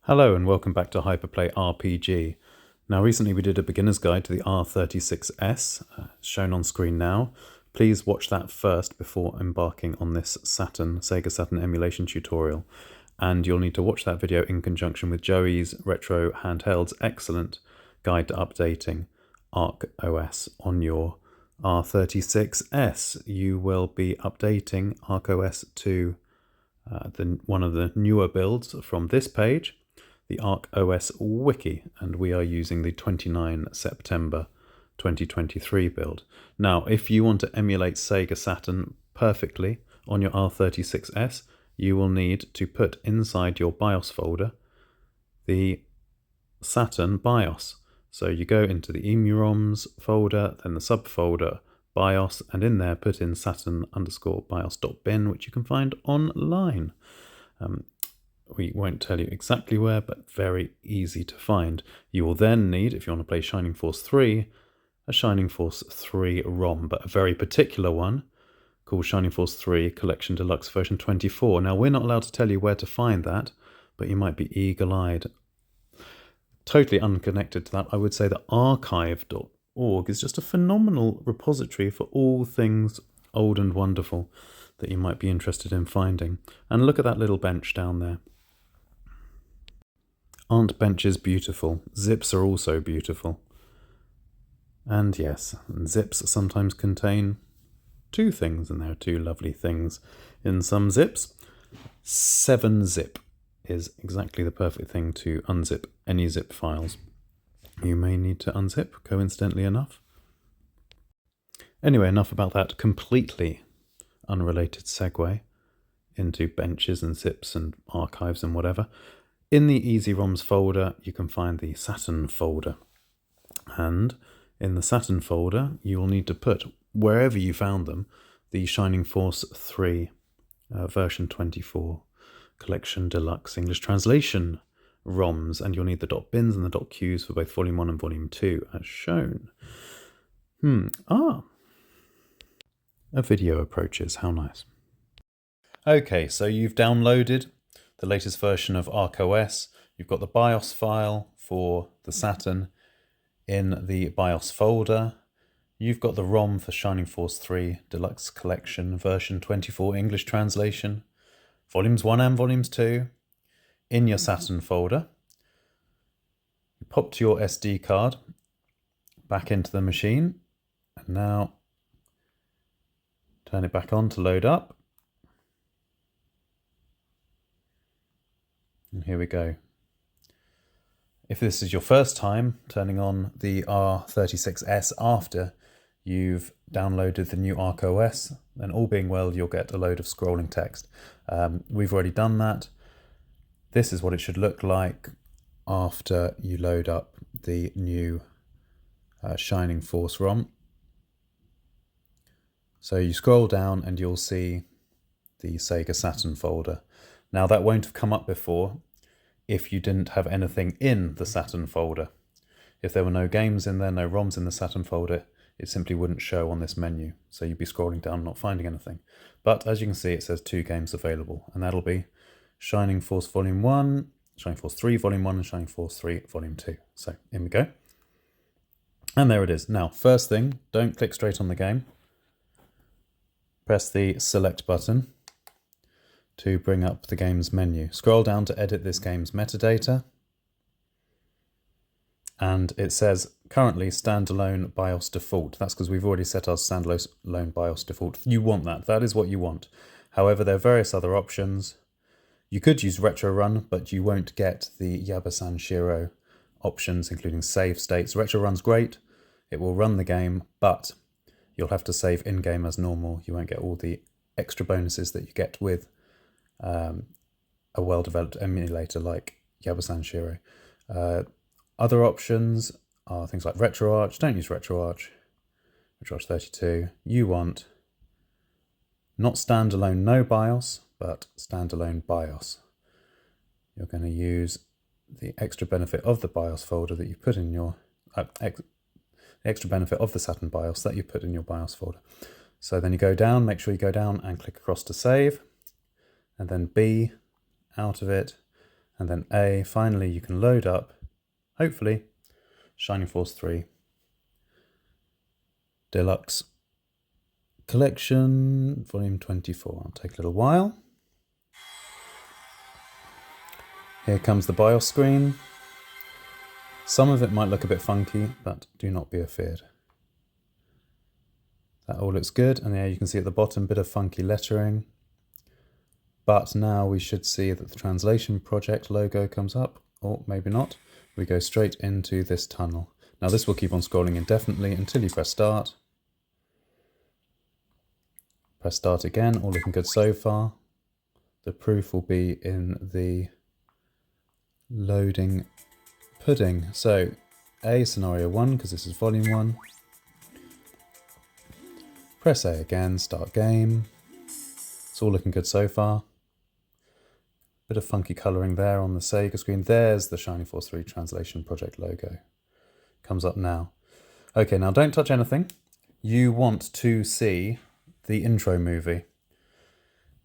Hello and welcome back to Hyperplay RPG. Now recently we did a beginner's guide to the R36S, shown on screen now. Please watch that first before embarking on this Sega Saturn emulation tutorial. And you'll need to watch that video in conjunction with Joey's Retro Handheld's excellent guide to updating ARK OS on your R36S. You will be updating ARK OS to one of the newer builds from this page, the ARK OS Wiki, and we are using the 29 September 2023 build. Now, if you want to emulate Sega Saturn perfectly on your R36S, you will need to put inside your BIOS folder the Saturn BIOS. So you go into the EmuROMs folder, then the subfolder BIOS, and in there put in saturn_bios.bin, which you can find online. We won't tell you exactly where, but very easy to find. You will then need, if you want to play Shining Force 3, a Shining Force 3 ROM, but a very particular one called Shining Force 3 Collection Deluxe version 24. Now, we're not allowed to tell you where to find that, but you might be eagle-eyed. Totally unconnected to that, I would say that archive.org is just a phenomenal repository for all things old and wonderful that you might be interested in finding. And look at that little bench down there. Aren't benches beautiful? Zips are also beautiful. And yes, zips sometimes contain two things, and there are two lovely things in some zips. 7-zip is exactly the perfect thing to unzip any zip files you may need to unzip, coincidentally enough. Anyway, enough about that completely unrelated segue into benches and zips and archives and whatever. In the EasyROMs folder, you can find the Saturn folder. And in the Saturn folder, you will need to put, wherever you found them, the Shining Force 3 version 24 Collection Deluxe English Translation ROMs. And you'll need the .bins and the .qs for both Volume 1 and Volume 2, as shown. A video approaches. How nice. Okay, so you've downloaded the latest version of ARK OS. You've got the BIOS file for the Saturn in the BIOS folder. You've got the ROM for Shining Force 3 Deluxe Collection version 24 English translation, Volumes 1 and Volumes 2 in your Saturn folder. You popped your SD card back into the machine, and now turn it back on to load up. And here we go. If this is your first time turning on the R36S after you've downloaded the new ARK OS, then all being well, you'll get a load of scrolling text. We've already done that. This is what it should look like after you load up the new Shining Force ROM. So you scroll down and you'll see the Sega Saturn folder. Now that won't have come up before if you didn't have anything in the Saturn folder. If there were no games in there, no ROMs in the Saturn folder, it simply wouldn't show on this menu. So you'd be scrolling down not finding anything. But as you can see, it says 2 games available, and that'll be Shining Force Volume 1, Shining Force 3 Volume 1, and Shining Force 3 Volume 2. So in we go. And there it is. Now, first thing, don't click straight on the game. Press the select button to bring up the game's menu. Scroll down to edit this game's metadata. And it says currently standalone BIOS default. That's because we've already set our standalone BIOS default. You want that. That is what you want. However, there are various other options. You could use Retro Run, but you won't get the Yabasan Shiro options, including save states. Retro Run's great. It will run the game, but you'll have to save in-game as normal. You won't get all the extra bonuses that you get with a well-developed emulator like Yabasan Shiro. Other options are things like RetroArch. Don't use RetroArch. RetroArch 32. You want not standalone no BIOS, but standalone BIOS. You're going to use the extra benefit of the BIOS folder that you put in your extra benefit of the Saturn BIOS that you put in your BIOS folder. So then you go down, make sure you go down and click across to save, and then B out of it, And then A, finally you can load up, hopefully, Shining Force 3 Deluxe Collection, Volume 24. It'll take a little while. Here comes the BIOS screen. Some of it might look a bit funky, but do not be afeared. That all looks good, and there you can see at the bottom a bit of funky lettering. But now we should see that the translation project logo comes up, or maybe not. We go straight into this tunnel. Now this will keep on scrolling indefinitely until you press start. Press start again, all looking good so far. The proof will be in the loading pudding. So A, scenario 1, because this is volume 1. Press A again, start game. It's all looking good so far. Bit of funky colouring there on the Sega screen. There's the Shining Force 3 Translation Project logo. Comes up now. Okay, now don't touch anything. You want to see the intro movie.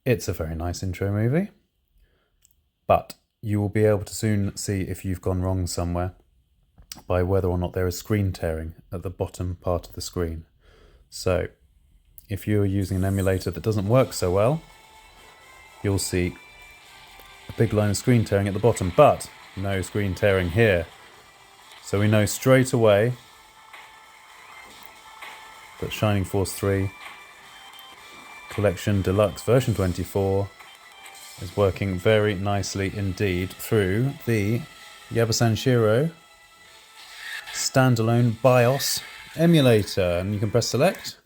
It's a very nice intro movie, but you will be able to soon see if you've gone wrong somewhere by whether or not there is screen tearing at the bottom part of the screen. So if you're using an emulator that doesn't work so well, you'll see a big line of screen tearing at the bottom, but no screen tearing here. So we know straight away that Shining Force 3 Collection Deluxe version 24 is working very nicely indeed through the Yabusanshiro standalone BIOS emulator. And you can press select,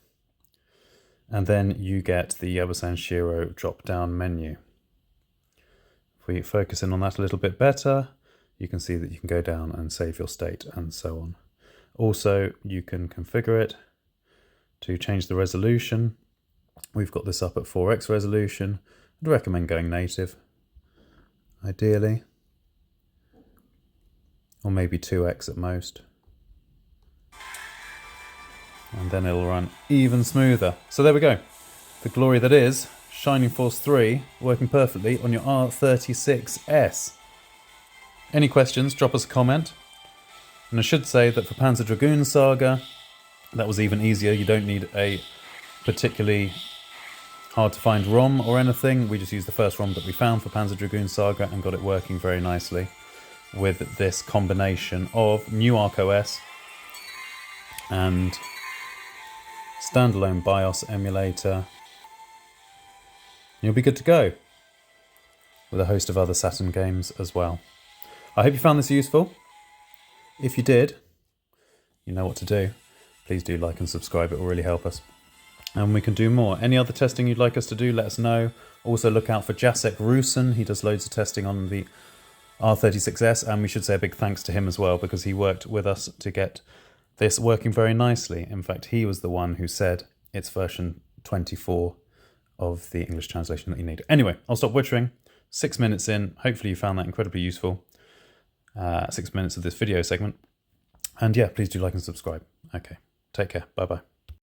and then you get the Yabusanshiro drop-down menu. If we focus in on that a little bit better, you can see that you can go down and save your state and so on. Also, you can configure it to change the resolution. We've got this up at 4x resolution. I'd recommend going native, ideally, or maybe 2x at most. And then it'll run even smoother. So there we go. The glory that is Shining Force 3 working perfectly on your R36S. Any questions, drop us a comment. And I should say that for Panzer Dragoon Saga, that was even easier. You don't need a particularly hard to find ROM or anything. We just used the first ROM that we found for Panzer Dragoon Saga and got it working very nicely with this combination of new ARK OS and standalone BIOS emulator. You'll be good to go with a host of other Saturn games as well. I hope you found this useful. If you did, you know what to do. Please do like and subscribe, it will really help us. And we can do more. Any other testing you'd like us to do, let us know. Also look out for Jacek Rusin. He does loads of testing on the R36S, and we should say a big thanks to him as well, because he worked with us to get this working very nicely. In fact, he was the one who said it's version 24 of the English translation that you need. Anyway, I'll stop wittering. 6 minutes in. Hopefully you found that incredibly useful. 6 minutes of this video segment. And yeah, please do like and subscribe. Okay, take care. Bye-bye.